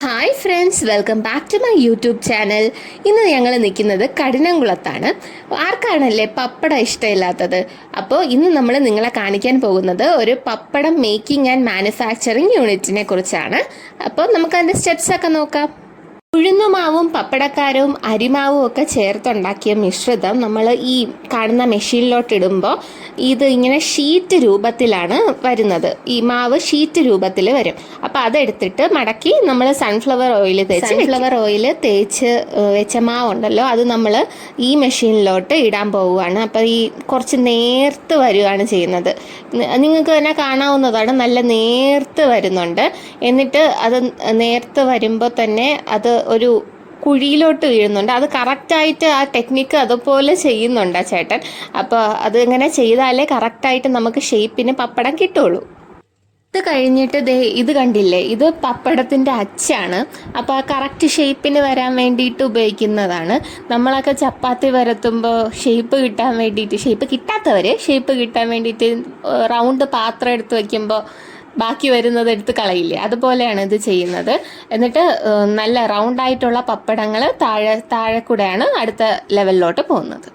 Hi friends, welcome back to my YouTube channel. ഇന്ന് ഞങ്ങൾ നിൽക്കുന്നത് കഠിനംകുളത്താണ്. ആർക്കാണല്ലേ പപ്പടം ഇഷ്ടമില്ലാത്തത്? അപ്പോൾ ഇന്ന് നമ്മൾ നിങ്ങളെ കാണിക്കാൻ പോകുന്നത് ഒരു പപ്പടം മേക്കിംഗ് ആൻഡ് മാനുഫാക്ചറിങ് യൂണിറ്റിനെ കുറിച്ചാണ്. അപ്പോൾ നമുക്കതിൻ്റെ സ്റ്റെപ്സൊക്കെ നോക്കാം. ഉഴുന്നുമാവും പപ്പടക്കാരവും അരിമാവും ഒക്കെ ചേർത്തുണ്ടാക്കിയ മിശ്രിതം നമ്മൾ ഈ കാണുന്ന മെഷീനിലോട്ട് ഇടുമ്പോൾ ഇത് ഇങ്ങനെ ഷീറ്റ് രൂപത്തിലാണ് വരുന്നത്. ഈ മാവ് ഷീറ്റ് രൂപത്തിൽ വരും. അപ്പോൾ അതെടുത്തിട്ട് മടക്കി നമ്മൾ സൺഫ്ലവർ ഓയിൽ തേച്ച് വെച്ച മാവുണ്ടല്ലോ, അത് നമ്മൾ ഈ മെഷീനിലോട്ട് ഇടാൻ പോവുകയാണ്. അപ്പോൾ ഈ കുറച്ച് നേർത്ത് വരികയാണ് ചെയ്യുന്നത്. നിങ്ങൾക്ക് തന്നെ കാണാവുന്നതാണ്, നല്ല നേർത്ത് വരുന്നുണ്ട്. എന്നിട്ട് അത് നേർത്ത് വരുമ്പോൾ തന്നെ അത് ഒരു കുഴിയിലോട്ട് വീഴുന്നുണ്ട്. അത് കറക്റ്റായിട്ട് ആ ടെക്നിക്ക് അതുപോലെ ചെയ്യുന്നുണ്ട് ആ ചേട്ടൻ. അപ്പോൾ അത് ഇങ്ങനെ ചെയ്താലേ കറക്റ്റായിട്ട് നമുക്ക് ഷേപ്പിന് പപ്പടം കിട്ടുള്ളൂ. ഇത് കഴിഞ്ഞിട്ട് ഇത് കണ്ടില്ലേ, ഇത് പപ്പടത്തിൻ്റെ അച്ചാണ്. അപ്പോൾ ആ കറക്റ്റ് ഷേപ്പിന് വരാൻ വേണ്ടിയിട്ട് ഉപയോഗിക്കുന്നതാണ്. നമ്മളൊക്കെ ചപ്പാത്തി പരത്തുമ്പോൾ ഷേപ്പ് കിട്ടാൻ വേണ്ടിയിട്ട്, ഷേപ്പ് കിട്ടാൻ വേണ്ടിയിട്ട് റൗണ്ട് പാത്രം എടുത്ത് വയ്ക്കുമ്പോൾ ബാക്കി വരുന്നത് എടുത്ത് കളയില്ലേ, അതുപോലെയാണ് ഇത് ചെയ്യുന്നത്. എന്നിട്ട് നല്ല റൗണ്ടായിട്ടുള്ള പപ്പടങ്ങൾ താഴെ കൂടെയാണ് അടുത്ത ലെവലിലോട്ട് പോകുന്നത്.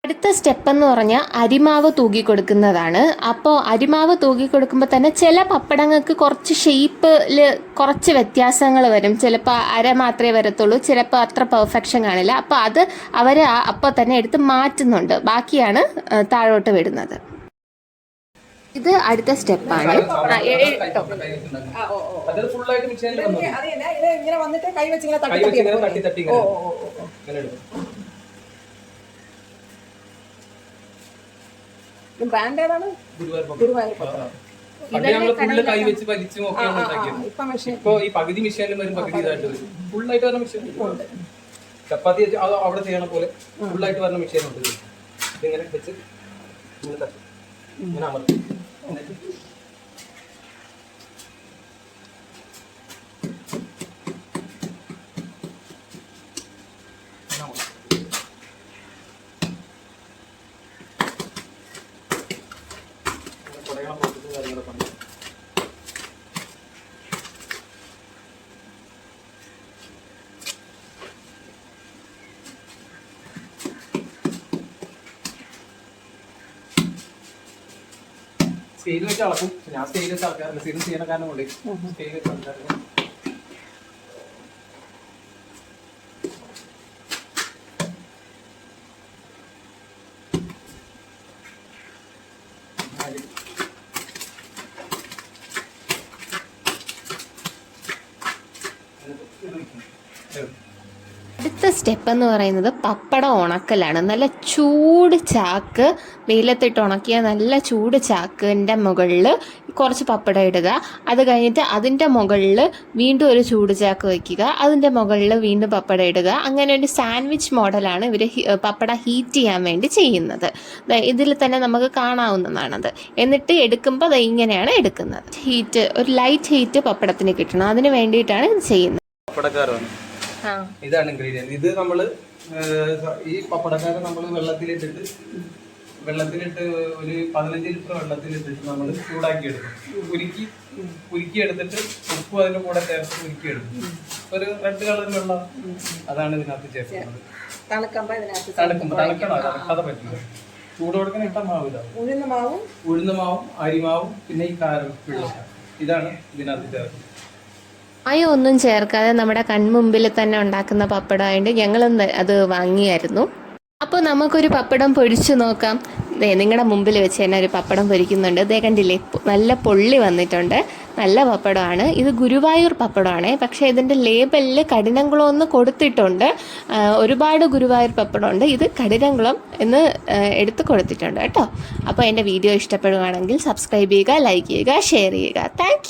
അടുത്ത സ്റ്റെപ്പ് എന്ന് പറഞ്ഞാൽ അരിമാവ് തൂക്കി കൊടുക്കുന്നതാണ്. അപ്പോൾ അരിമാവ് തൂക്കി കൊടുക്കുമ്പോൾ തന്നെ ചില പപ്പടങ്ങൾക്ക് കുറച്ച് ഷേപ്പിൽ കുറച്ച് വ്യത്യാസങ്ങൾ വരും. ചിലപ്പോൾ അര മാത്രമേ വരത്തുള്ളൂ, ചിലപ്പോൾ അത്ര പെർഫെക്ഷൻ കാണില്ല. അപ്പോൾ അത് അവർ അപ്പോൾ തന്നെ എടുത്ത് മാറ്റുന്നുണ്ട്. ബാക്കിയാണ് താഴോട്ട് വിടുന്നത്. ഇത് അടുത്ത സ്റ്റെപ്പാണ്. ബ്രാൻഡ് ഏതാണ്? ഇപ്പൊ ഈ പകുതി മിഷീനിലും വരും, പകുതി ഇതായിട്ട് വരും. ഫുള്ളായിട്ട് വരുന്ന മിഷീൻ ചപ്പാത്തി അവിടെ ചെയ്യണ പോലെ ഫുള്ളായിട്ട് വരുന്ന മിഷീൻ ഉണ്ട്. ഇതിങ്ങനെ വെച്ച് ഇങ്ങനെ തട്ടും, ഇങ്ങനെ അമർത്തും. സ്കെയിൽ വെച്ച് അളക്കും. ഞാൻ സ്കെയിൽ വെച്ച് അളക്കാറില്ല, സ്ഥിരം ചെയ്യണ കാരണം കൊണ്ട് സ്കെയിൽ വെച്ച് അളക്കാറില്ല. അടുത്ത സ്റ്റെപ്പ് എന്ന് പറയുന്നത് പപ്പടം ഉണക്കലാണ്. നല്ല ചൂട് ചാക്ക് വെയിലത്തിട്ട് ഉണക്കിയ നല്ല ചൂട് ചാക്കിൻ്റെ മുകളിൽ കുറച്ച് പപ്പടം ഇടുക. അത് കഴിഞ്ഞിട്ട് അതിൻ്റെ മുകളിൽ വീണ്ടും ഒരു ചൂട് ചാക്ക് വയ്ക്കുക. അതിൻ്റെ മുകളിൽ വീണ്ടും പപ്പടം ഇടുക. അങ്ങനെ ഒരു സാൻഡ്വിച്ച് മോഡലാണ് ഇവർ പപ്പടം ഹീറ്റ് ചെയ്യാൻ വേണ്ടി ചെയ്യുന്നത്. ഇതിൽ തന്നെ നമുക്ക് കാണാവുന്നതാണത്. എന്നിട്ട് എടുക്കുമ്പോൾ അത് ഇങ്ങനെയാണ് എടുക്കുന്നത്. ഒരു ലൈറ്റ് ഹീറ്റ് പപ്പടത്തിന് കിട്ടണം, അതിന് വേണ്ടിയിട്ടാണ് ഇത് ചെയ്യുന്നത്. ഇതാണ് ഇൻഗ്രീഡിയൻറ്റ്. ഇത് നമ്മള് ഈ പപ്പടക്കാരൻ നമ്മൾ വെള്ളത്തിലിട്ട് ഒരു 15 ലിറ്റർ വെള്ളത്തിലിട്ടിട്ട് നമ്മൾ ചൂടാക്കി എടുക്കും. ഉരുക്കി എടുത്തിട്ട് ഉപ്പ് അതിന്റെ കൂടെ ചേർത്ത് ഉരുക്കി എടുക്കും. ഒരു റെഡ് കളർ വെള്ളം, അതാണ് ഇതിനകത്ത് ചേർക്കുന്നത്. തണുക്കാതെ പറ്റില്ല. ചൂട് കൊടുക്കുന്ന ഇട്ട മാവില്ല, ഉഴുന്നുമാവും അരിമാവും പിന്നെ ഈ വെള്ളം, ഇതാണ് ഇതിനകത്ത് ചേർക്കുന്നത്. ഒന്നും ചേർക്കാതെ നമ്മുടെ കൺമുമ്പിൽ തന്നെ ഉണ്ടാക്കുന്ന പപ്പടമായിട്ട് ഞങ്ങളും അത് വാങ്ങിയായിരുന്നു. അപ്പോൾ നമുക്കൊരു പപ്പടം പൊരിച്ചു നോക്കാം. നിങ്ങളുടെ മുമ്പിൽ വെച്ച് തന്നെ ഒരു പപ്പടം പൊരിക്കുന്നുണ്ട്. കണ്ടില്ലേ, നല്ല പൊള്ളി വന്നിട്ടുണ്ട്. നല്ല പപ്പടമാണ്. ഇത് ഗുരുവായൂർ പപ്പടമാണ്. പക്ഷേ ഇതിൻ്റെ ലേബലിൽ കഠിനംകുളം എന്ന് കൊടുത്തിട്ടുണ്ട്. ഒരുപാട് ഗുരുവായൂർ പപ്പടമുണ്ട്, ഇത് കഠിനംകുളം എന്ന് എടുത്ത് കൊടുത്തിട്ടുണ്ട് കേട്ടോ. അപ്പോൾ എൻ്റെ വീഡിയോ ഇഷ്ടപ്പെടുകയാണെങ്കിൽ സബ്സ്ക്രൈബ് ചെയ്യുക, ലൈക്ക് ചെയ്യുക, ഷെയർ ചെയ്യുക. താങ്ക്